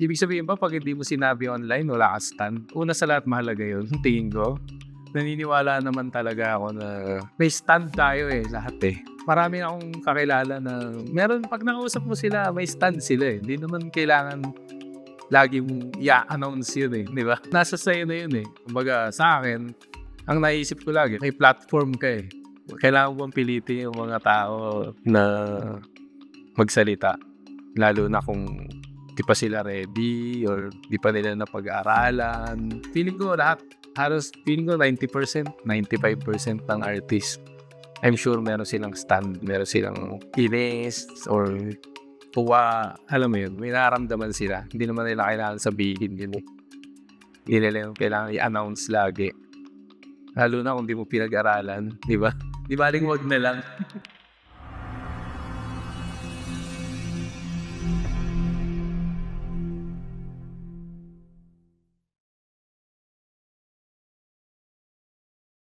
Ibig sabihin ba 'pag hindi mo sinabi online wala kang stand? Una sa lahat mahalaga yun, tingin ko. Naniniwala naman talaga ako na may stand tayo, lahat, Marami akong kakilala na meron 'pag nakausap mo sila may stand sila, Hindi naman kailangan lagi mong i-a-announce yun, 'di ba? Nasa sa'yo na yun, Kumbaga sa'kin, ang naisip ko lagi may platform ka, Kailangan mo bang pilitin yung mga tao na magsalita, lalo na kung di pa sila ready or di pa nila napag-aralan. Feeling ko halos feeling ko 90%, 95% ng artist, I'm sure meron silang stand, meron silang inis or tuwa, alam mo yun, may nararamdaman sila. Hindi naman nila kailangan sabihin yun, Hindi nila yung kailangan i-announce lagi. Lalo na kung di mo pinag-aralan, di ba? Di baling wag na lang.